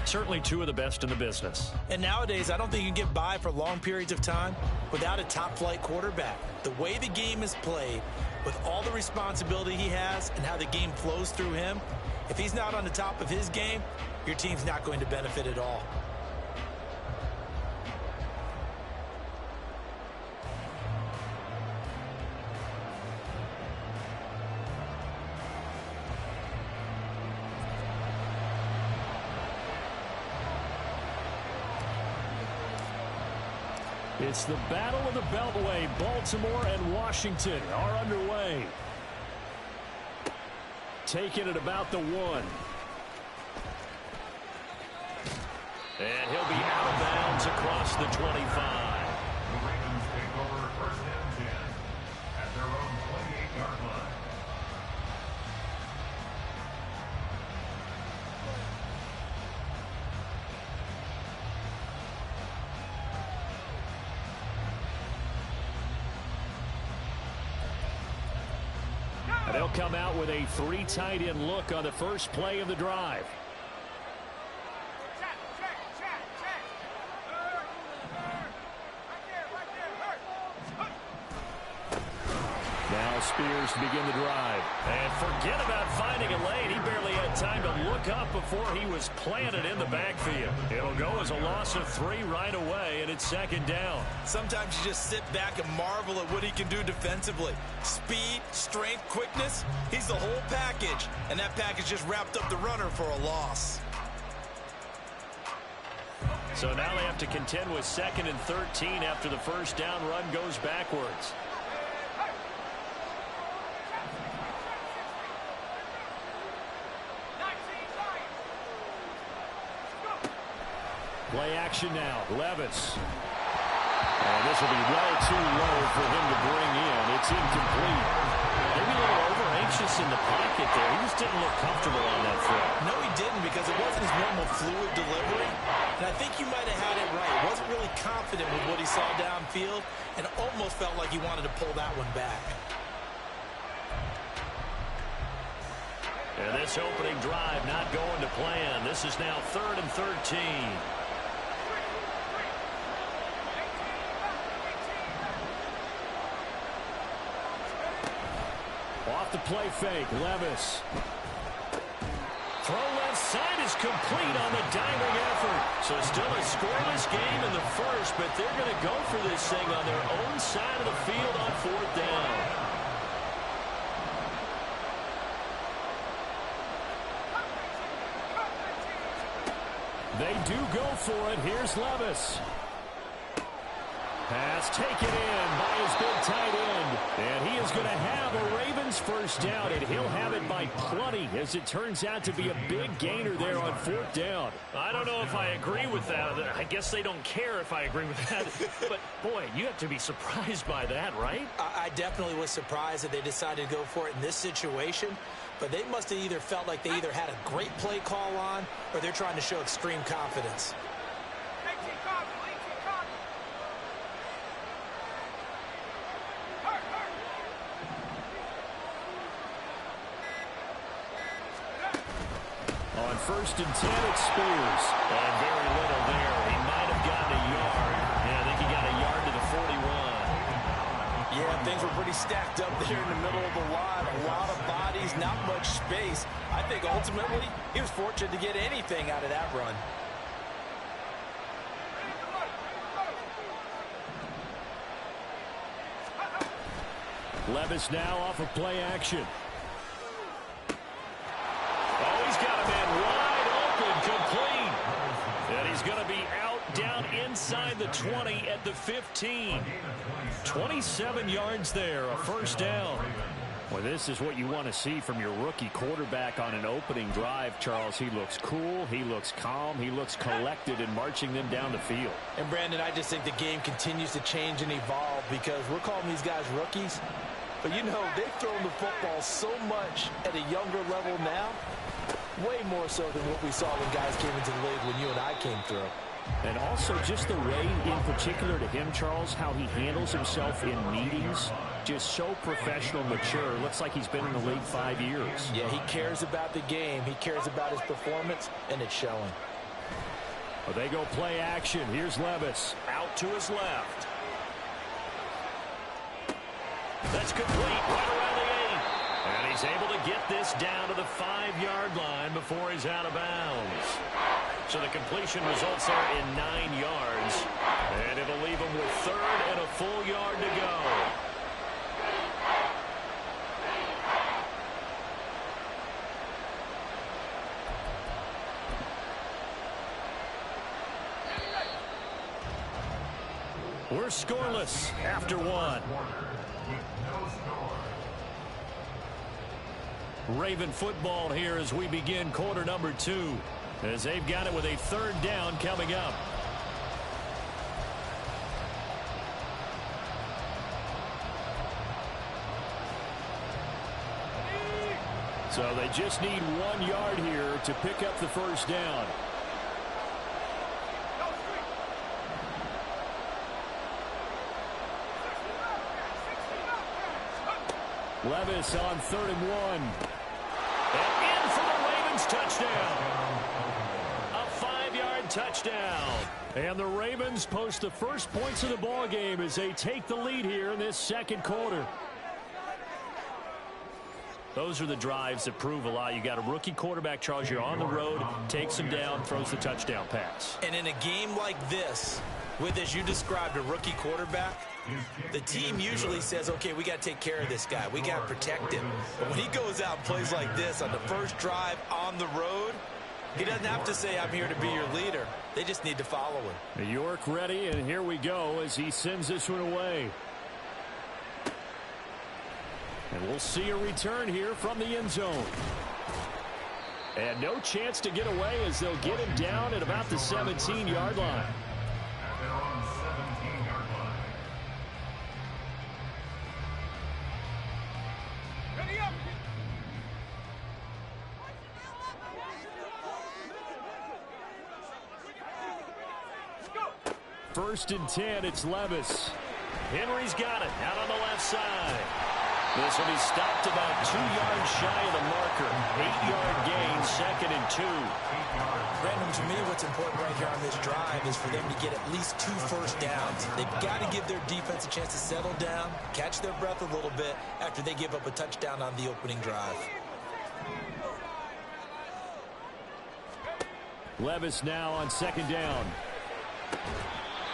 Certainly two of the best in the business. And nowadays, I don't think you can get by for long periods of time without a top-flight quarterback. The way the game is played, with all the responsibility he has and how the game flows through him, if he's not on the top of his game, your team's not going to benefit at all. It's the Battle of the Beltway. Baltimore and Washington are underway. Taking it about the 1. And he'll be out of bounds across the 25. The Ravens take over first and 10 at their own 28-yard line. And they'll come out with a 3 tight end look on the first play of the drive. Now Spears to begin the drive. And forget about finding a lane. He barely had time to look up before he was planted in the backfield. It'll go as a loss of 3 right away, and it's second down. Sometimes you just sit back and marvel at what he can do defensively. Speed, strength, quickness, he's the whole package. And that package just wrapped up the runner for a loss. So now they have to contend with 2nd and 13 after the first down run goes backwards. Play action now. Levis. And this will be well too low for him to bring in. It's incomplete. Maybe a little over-anxious in the pocket there. He just didn't look comfortable on that throw. No, he didn't, because it wasn't his normal fluid delivery. And I think you might have had it right. He wasn't really confident with what he saw downfield and almost felt like he wanted to pull that one back. And this opening drive not going to plan. This is now 3rd and 13. Off the play fake, Levis. Throw left side is complete on the diving effort. So still a scoreless game in the first, but they're going to go for this thing on their own side of the field on 4th down. They do go for it. Here's Levis. Pass taken in by his big tight end. And he is going to have a Ravens first down, and he'll have it by plenty, as it turns out to be a big gainer there on 4th down. I don't know if I agree with that. I guess they don't care if I agree with that. But, boy, you have to be surprised by that, right? I definitely was surprised that they decided to go for it in this situation. But they must have either felt like they either had a great play call on, or they're trying to show extreme confidence. On 1st and 10, it's Spears. And very little there. He might have gotten a yard. Yeah, I think he got a yard to the 41. Yeah, things were pretty stacked up there in the middle of the line. A lot of bodies, not much space. I think ultimately he was fortunate to get anything out of that run. Levis now off of play action. Oh, he's got a man wide open, complete. And he's going to be out down inside the 20 at the 15. 27 yards there, a first down. Well, this is what you want to see from your rookie quarterback on an opening drive, Charles. He looks cool, he looks calm, he looks collected in marching them down the field. And, Brandon, I just think the game continues to change and evolve because we're calling these guys rookies. But, you know, they've thrown the football so much at a younger level now, way more so than what we saw when guys came into the league when you and I came through. And also just the way, in particular to him, Charles, how he handles himself in meetings. Just so professional, mature. Looks like he's been in the league 5 years. Yeah, he cares about the game. He cares about his performance, and it's showing. Well, they go play action. Here's Levis out to his left. That's complete right around the 8. And he's able to get this down to the 5-yard line before he's out of bounds. So the completion results there in 9 yards. And it'll leave him with 3rd and a full yard to go. We're scoreless after 1. Raven football here as we begin quarter number 2. As they've got it with a 3rd down coming up. So they just need 1 yard here to pick up the 1st down. Levis on 3rd and 1. And in for the Ravens touchdown. A 5-yard touchdown. And the Ravens post the first points of the ball game as they take the lead here in this 2nd quarter. Those are the drives that prove a lot. You got a rookie quarterback, Charles. You're on the road, takes him down, throws the touchdown pass. And in a game like this, with, as you described, a rookie quarterback, the team usually says, okay, we got to take care of this guy. We got to protect him. But when he goes out and plays like this on the first drive on the road, he doesn't have to say, I'm here to be your leader. They just need to follow him. York ready, and here we go as he sends this one away. And we'll see a return here from the end zone. And no chance to get away as they'll get him down at about the 17-yard line. They're on 17-yard line. Ready up! First and 10, it's Levis. Henry's got it out on the left side. This will be stopped about 2 yards shy of the marker. 8-yard gain, 2nd and 2. Brandon, to me, what's important right here on this drive is for them to get at least 2 first downs. They've got to give their defense a chance to settle down, catch their breath a little bit after they give up a touchdown on the opening drive. Levis now on 2nd down.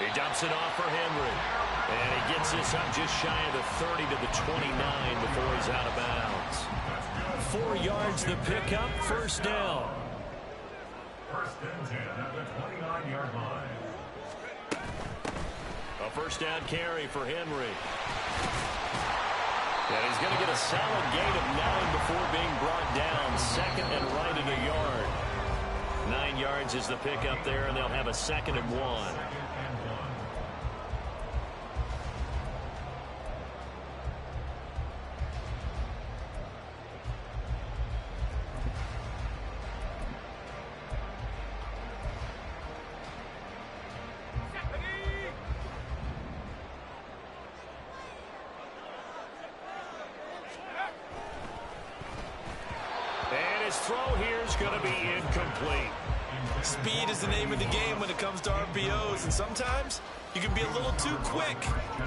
He dumps it off for Henry. And he gets this up just shy of the 30 to the 29 before he's out of bounds. 4 yards the pickup, 1st down. 1st and 10 at the 29-yard line. A 1st down carry for Henry. And he's going to get a solid gain of 9 before being brought down. 2nd and right at a yard. 9 yards is the pickup there, and they'll have a 2nd and 1. Throw here is going to be incomplete. Speed is the name of the game when it comes to RPOs, and sometimes you can be a little too quick,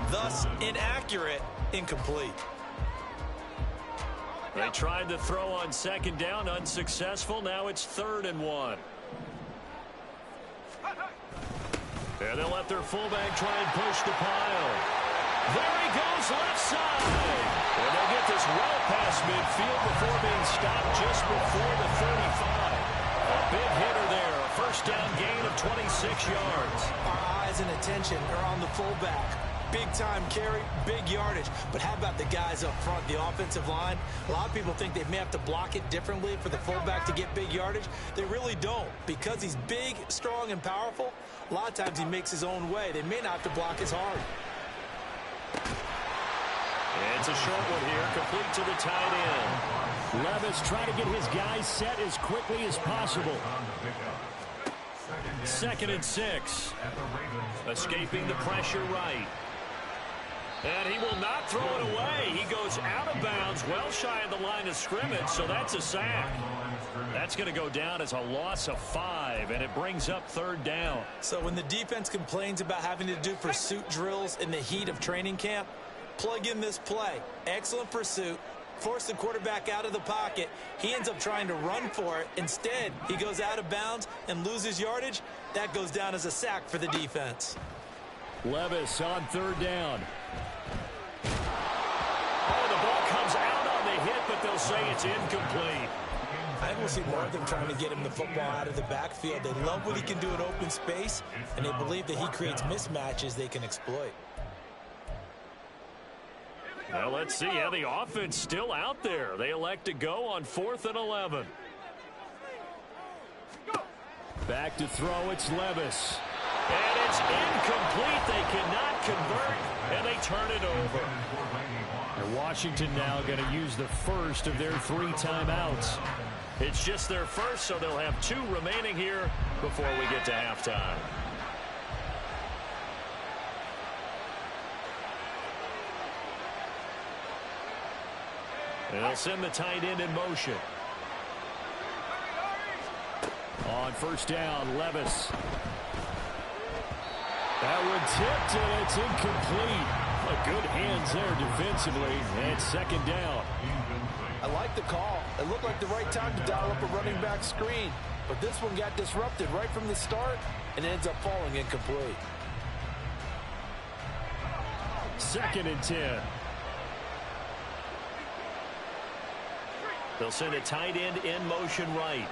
thus inaccurate, incomplete. They tried to throw on 2nd down, unsuccessful. Now it's 3rd and 1. And they'll let their fullback try and push the pile. There he goes, left side. And they'll get this well past midfield before being stopped just before the 35. A big hitter there, a 1st down gain of 26 yards. Our eyes and attention are on the fullback. Big time carry, big yardage. But how about the guys up front, the offensive line? A lot of people think they may have to block it differently for the fullback to get big yardage. They really don't. Because he's big, strong, and powerful, a lot of times he makes his own way. They may not have to block as hard. It's a short one here, complete to the tight end. Levis trying to get his guys set as quickly as possible. 2nd and 6. Escaping the pressure right. And he will not throw it away. He goes out of bounds, well shy of the line of scrimmage, so that's a sack. That's going to go down as a loss of 5, and it brings up 3rd down. So when the defense complains about having to do pursuit drills in the heat of training camp, plug in this play. Excellent pursuit. Force the quarterback out of the pocket. He ends up trying to run for it. Instead, he goes out of bounds and loses yardage. That goes down as a sack for the defense. Levis on 3rd down. Oh, the ball comes out on the hit, but they'll say it's incomplete. I think we'll see more of them trying to get him the football out of the backfield. They love what he can do in open space, and they believe that he creates mismatches they can exploit. Well, let's see how the offense still out there. They elect to go on 4th and 11. Back to throw, it's Levis. And it's incomplete. They cannot convert, and they turn it over. And Washington now going to use the first of their 3 timeouts. It's just their first, so they'll have 2 remaining here before we get to halftime. They'll send the tight end in motion. On 1st down, Levis. That one tipped, and it's incomplete. Good hands there defensively, and 2nd down. I like the call. It looked like the right time to dial up a running back screen, but this one got disrupted right from the start, and it ends up falling incomplete. 2nd and 10. They'll send a tight end in motion right.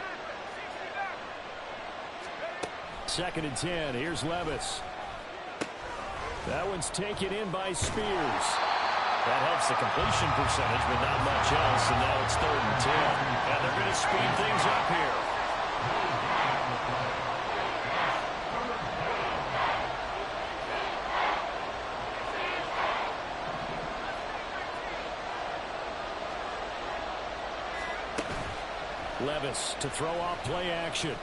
2nd and 10. Here's Levis. That one's taken in by Spears. That helps the completion percentage, but not much else. And now it's 3rd and 10. And they're going to speed things up here. Levis to throw off play action.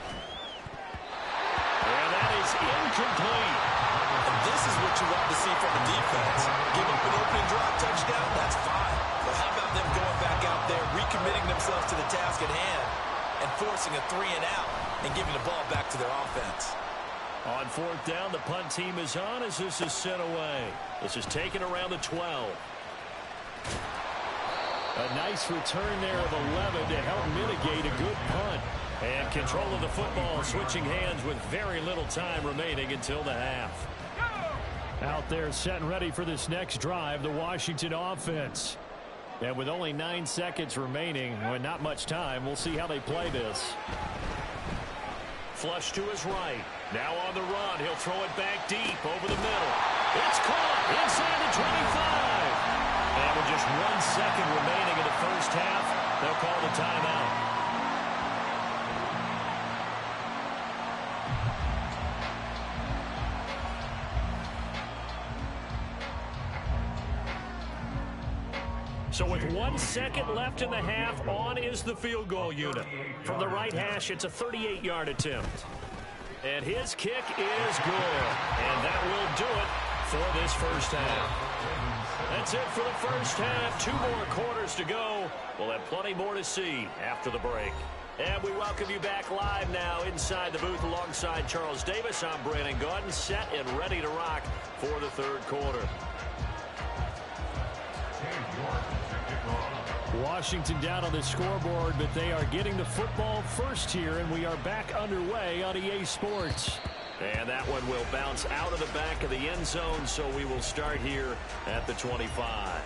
And that is incomplete. And this is what you want to see from the defense. Give up an opening drive touchdown, that's fine. But how about them going back out there, recommitting themselves to the task at hand, and forcing a 3 and out, and giving the ball back to their offense. On 4th down, the punt team is on as this is sent away. This is taken around the 12. A nice return there of 11 to help mitigate a good punt. And control of the football, switching hands with very little time remaining until the half. Out there set and ready for this next drive, the Washington offense. And with only 9 seconds remaining, with not much time, we'll see how they play this. Flush to his right. Now on the run, he'll throw it back deep over the middle. It's caught inside the 25. And with just 1 second remaining in the first half, they'll call the timeout. So with 1 second left in the half, on is the field goal unit. From the right hash, it's a 38-yard attempt. And his kick is good. And that will do it for this first half. That's it for the first half. 2 more quarters to go. We'll have plenty more to see after the break. And we welcome you back live now inside the booth alongside Charles Davis. I'm Brandon Gaudin, set and ready to rock for the 3rd quarter. Washington down on the scoreboard, but they are getting the football first here, and we are back underway on EA Sports. And that one will bounce out of the back of the end zone, so we will start here at the 25.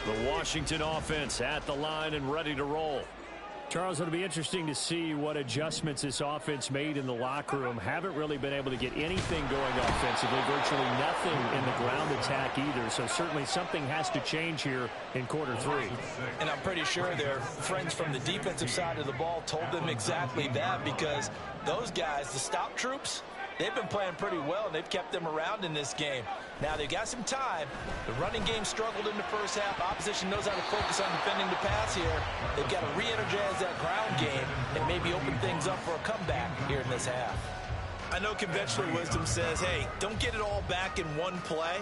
The Washington offense at the line and ready to roll. Charles, it'll be interesting to see what adjustments this offense made in the locker room. Haven't really been able to get anything going offensively, virtually nothing in the ground attack either. So certainly something has to change here in quarter 3. And I'm pretty sure their friends from the defensive side of the ball told them exactly that, because those guys, the stop troops, they've been playing pretty well, and they've kept them around in this game. Now, they've got some time. The running game struggled in the first half. Opposition knows how to focus on defending the pass here. They've got to re-energize that ground game and maybe open things up for a comeback here in this half. I know conventional wisdom says, hey, don't get it all back in one play.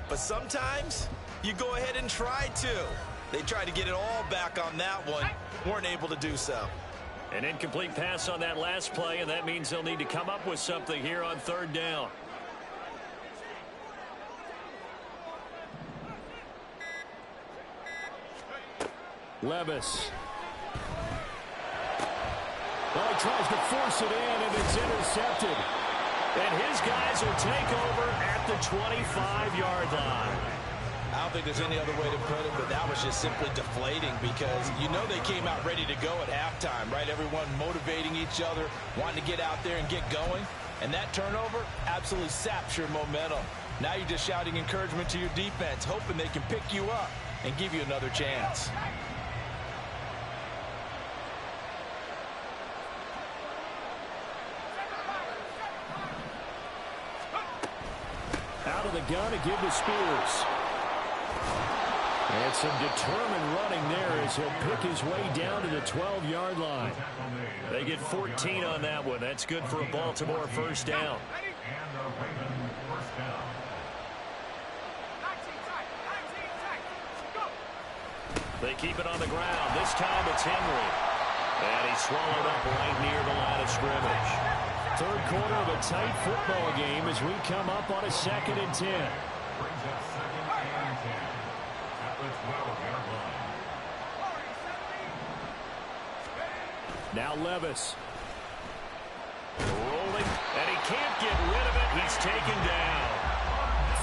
But sometimes you go ahead and try to. They tried to get it all back on that one. Weren't able to do so. An incomplete pass on that last play, and that means they'll need to come up with something here on third down. Levis. Well, he tries to force it in, and it's intercepted. And his guys will take over at the 25-yard line. I don't think there's any other way to put it, but that was just simply deflating because you know they came out ready to go at halftime, right? Everyone motivating each other, wanting to get out there and get going. And that turnover absolutely saps your momentum. Now you're just shouting encouragement to your defense, hoping they can pick you up and give you another chance. Out of the gun to give to Spears. And some determined running there as he'll pick his way down to the 12-yard line. They get 14 on that one. That's good for a Baltimore first down. They keep it on the ground. This time it's Henry. And he's swallowed up right near the line of scrimmage. Third quarter of a tight football game as we come up on a 2nd and 10. Now Levis. Rolling, and he can't get rid of it. He's taken down.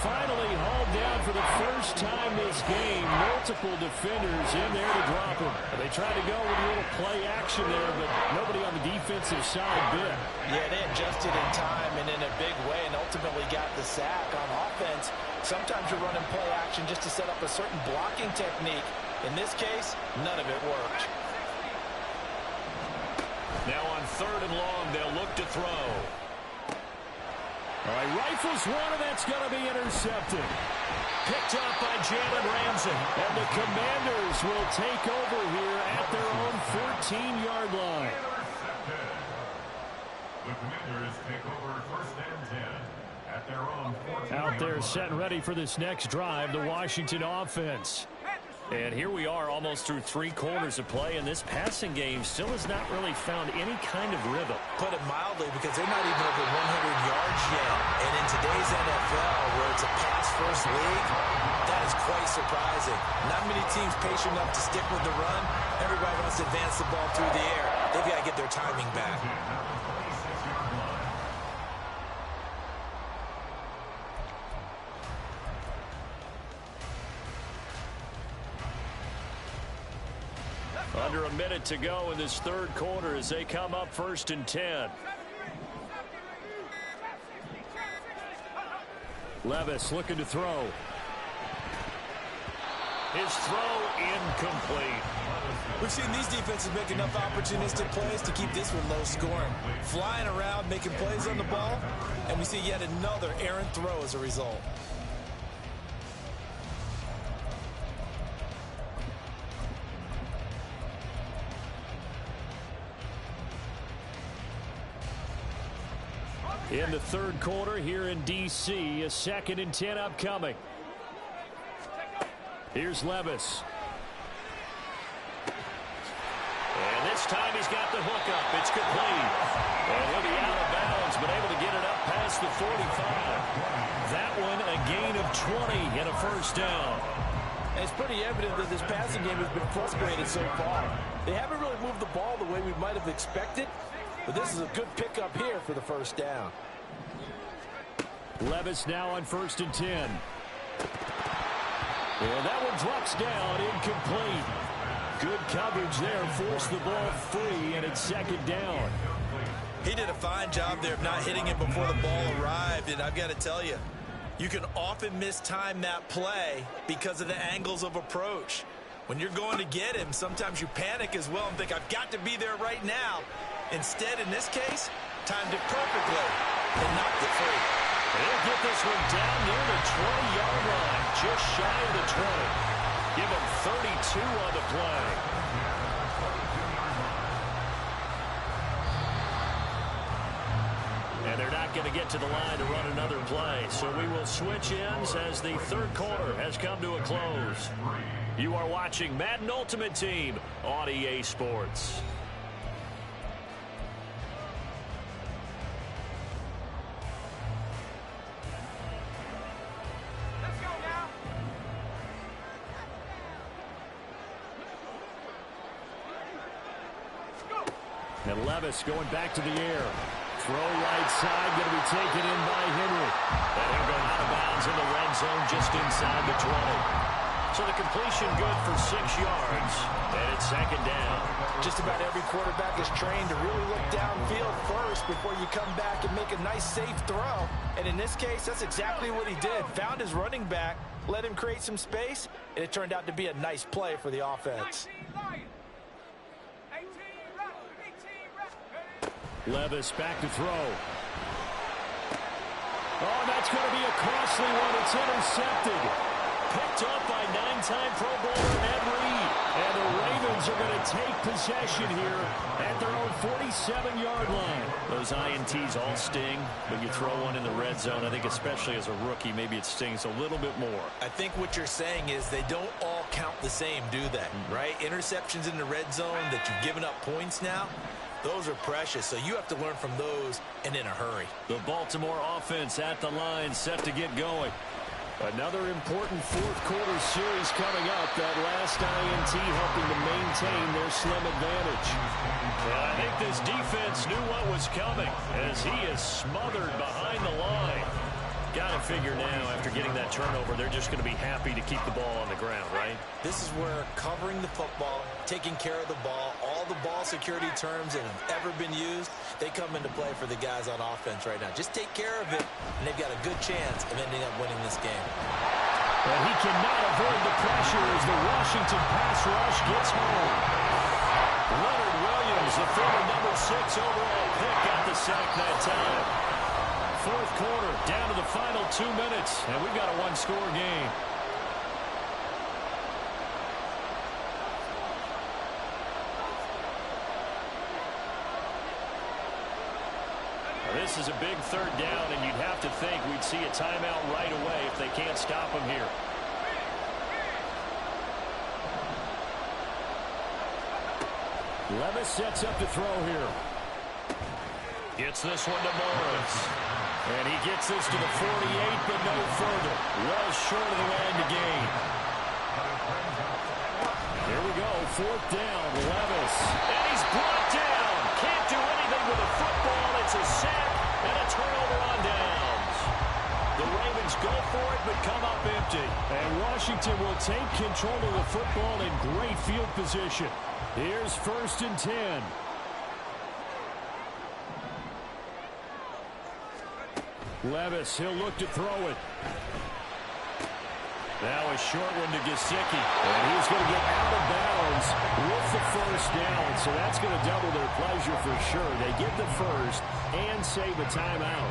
Finally hauled down for the first time this game. Multiple defenders in there to drop him. They tried to go with a little play action there, but nobody on the defensive side bit. Yeah, they adjusted in time and in a big way and ultimately got the sack. On offense, sometimes you're running play action just to set up a certain blocking technique. In this case, none of it worked. Now on 3rd and long, they'll look to throw. All right, rifles one, and that's going to be intercepted. Picked up by Jalen Ramsey. And the Commanders will take over here at their own 14-yard line. The Commanders take over 1st and 10 at their own 14. Out there set and ready for this next drive, the Washington offense. And here we are almost through 3 quarters of play, and this passing game still has not really found any kind of rhythm. Put it mildly, because they're not even over 100 yards yet. And in today's NFL, where it's a pass-first league, that is quite surprising. Not many teams patient enough to stick with the run. Everybody wants to advance the ball through the air. They've got to get their timing back. Under a minute to go in this 3rd quarter as they come up 1st and 10. Levis looking to throw. His throw incomplete. We've seen these defenses make enough opportunistic plays to keep this one low scoring. Flying around, making plays on the ball, and we see yet another errant throw as a result. In the 3rd quarter here in D.C., a 2nd and 10 upcoming. Here's Levis. And this time he's got the hook up. It's complete. And he'll be out of bounds, but able to get it up past the 45. That one a gain of 20 and a first down. And it's pretty evident that this passing game has been frustrated so far. They haven't really moved the ball the way we might have expected. But this is a good pickup here for the first down. Levis now on 1st and 10. And that one drops down, incomplete. Good coverage there, forced the ball free, and it's 2nd down. He did a fine job there of not hitting him before the ball arrived, and I've got to tell you, you can often mistime that play because of the angles of approach. When you're going to get him, sometimes you panic as well and think, I've got to be there right now. Instead, in this case, timed it perfectly and knocked it free. They'll get this one down near the 20-yard line, just shy of the 20. Give him 32 on the play. And they're not not going to get to the line to run another play. So we will switch ends as the third quarter has come to a close. You are watching Madden Ultimate Team on EA Sports. And Levis going back to the air. Throw right side, going to be taken in by Henry. And he'll go out of bounds in the red zone just inside the 20. So the completion good for 6 yards, and it's second down. Just about every quarterback is trained to really look downfield first before you come back and make a nice, safe throw. And in this case, that's exactly what he did. Found his running back, let him create some space, and it turned out to be a nice play for the offense. Levis back to throw. Oh, that's going to be a costly one. It's intercepted. Picked up by 9-time Pro Bowler Ed Reed. And the Ravens are going to take possession here at their own 47-yard line. Those INTs all sting, but you throw one in the red zone. I think especially as a rookie, maybe it stings a little bit more. I think what you're saying is they don't all count the same, do they? Right? Interceptions in the red zone that you've given up points now, those are precious, so you have to learn from those and in a hurry. The Baltimore offense at the line, set to get going. Another important fourth quarter series coming up. That last INT helping to maintain their slim advantage. And I think this defense knew what was coming as he is smothered behind the line. Got to figure now, after getting that turnover, they're just going to be happy to keep the ball on the ground, right? This is where covering the football, taking care of the ball, all the ball security terms that have ever been used, they come into play for the guys on offense right now. Just take care of it, and they've got a good chance of ending up winning this game. And he cannot avoid the pressure as the Washington pass rush gets home. Leonard Williams, the former number 6 overall pick, got the sack that time. Fourth quarter, down to the final 2 minutes, and we've got a one-score game. Now, this is a big third down, and you'd have to think we'd see a timeout right away if they can't stop him here. Levis sets up to throw here. Gets this one to Morris. And he gets this to the 48, but no further. Well short of the line to gain. Here we go, fourth down, Levis. And he's brought down. Can't do anything with a football. It's a sack and a turnover on downs. The Ravens go for it, but come up empty. And Washington will take control of the football in great field position. Here's 1st and 10. Levis, he'll look to throw it. Now a short one to Gesicki. And he's going to get out of bounds with the first down. So that's going to double their pleasure for sure. They get the first and save a timeout.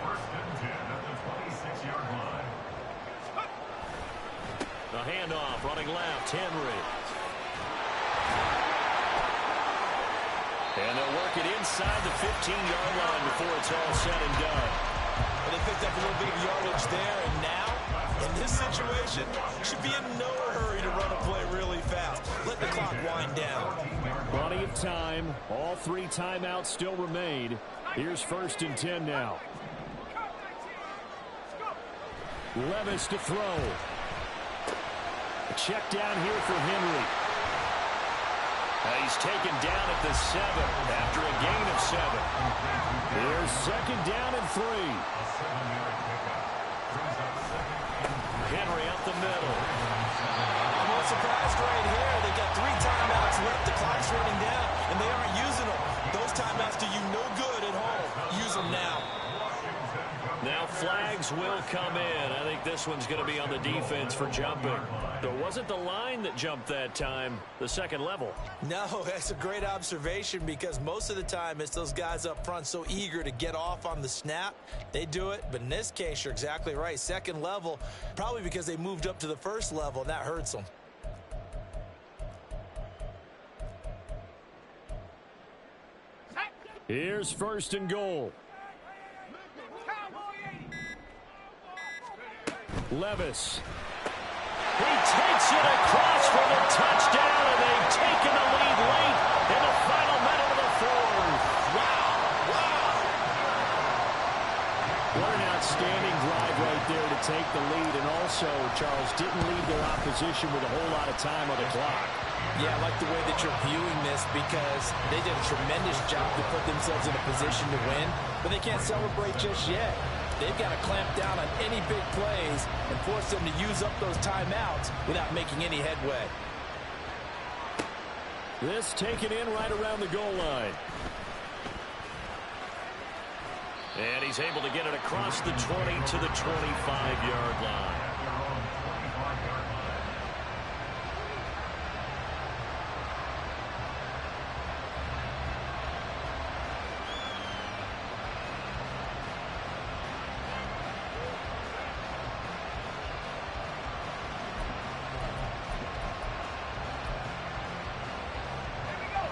First and 10 at the 26-yard line. The handoff, running left, Henry. And they'll work it inside the 15-yard line before it's all said and done. And they picked up a little bit of yardage there, and now, in this situation, should be in no hurry to run a play really fast. Let the clock wind down. Plenty of time. All 3 timeouts still remain. Here's 1st and 10 now. Levis to throw. A check down here for Henry. He's taken down at the 7 after a gain of 7. Here's 2nd down and 3. Henry up the middle. I'm not surprised right here. They've got 3 timeouts left. The clock's running down, and they aren't using them. Those timeouts do you no good at home. Use them now. Now flags will come in. I think this one's going to be on the defense for jumping. So it wasn't the line that jumped that time, the second level. No, that's a great observation because most of the time it's those guys up front so eager to get off on the snap. They do it, but in this case, you're exactly right. Second level, probably because they moved up to the first level, and that hurts them. Here's first and goal. Levis. He takes it across for the touchdown, and they've taken the lead late in the final minute of the fourth. Wow. What an outstanding drive right there to take the lead, and also, Charles, didn't leave their opposition with a whole lot of time on the clock. Yeah, I like the way that you're viewing this because they did a tremendous job to put themselves in a position to win, but they can't celebrate just yet. They've got to clamp down on any big plays and force them to use up those timeouts without making any headway. This taken in right around the goal line. And he's able to get it across the 20 to the 25-yard line.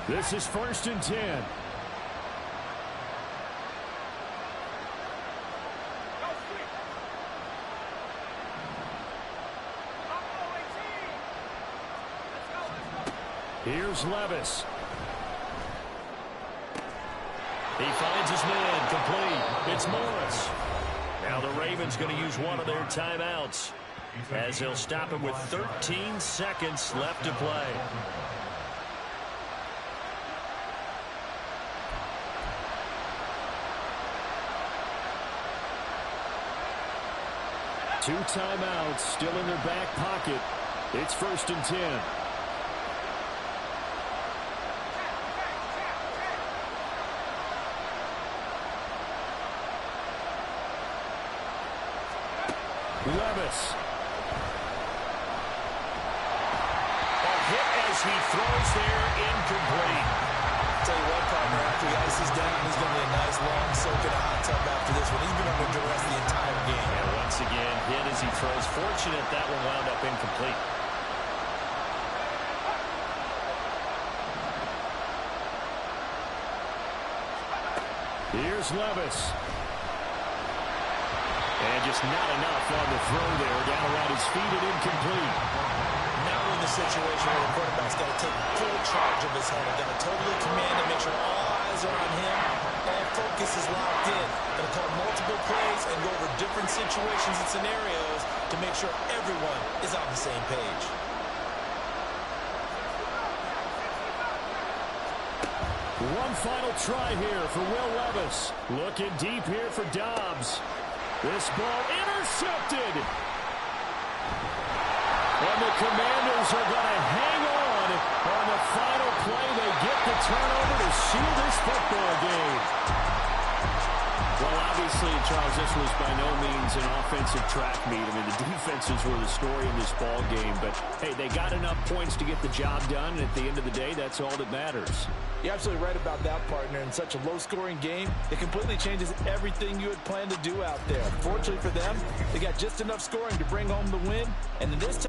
This is first and 10. Here's Levis. He finds his man complete. It's Morris. Now the Ravens going to use one of their timeouts as they'll stop him with 13 seconds left to play. Two timeouts still in their back pocket. It's first and 10. Levis. A hit as he throws there, incomplete. Tell you what, partner, after he ices down, he's going to be a nice long soak in a hot tub after this one. He's been under duress the entire game. And once again, hit as he throws. Fortunate that one wound up incomplete. Here's Levis. And just not enough on the throw there. Down around his feet and incomplete. Now we're in the situation where the quarterback's got to take full charge of his helmet. Got to totally command and make sure all eyes are on him. All focus is locked in. Got to call multiple plays and go over different situations and scenarios to make sure everyone is on the same page. One final try here for Will Levis. Looking deep here for Dobbs. This ball intercepted. And the Commanders are going to hang on the final play. They get the turnover to seal this football game. Well, obviously, Charles, this was by no means an offensive track meet. I mean, the defenses were the story in this ball game. But, hey, they got enough points to get the job done. And at the end of the day, that's all that matters. You're absolutely right about that, partner. In such a low-scoring game, it completely changes everything you had planned to do out there. Fortunately for them, they got just enough scoring to bring home the win. And in this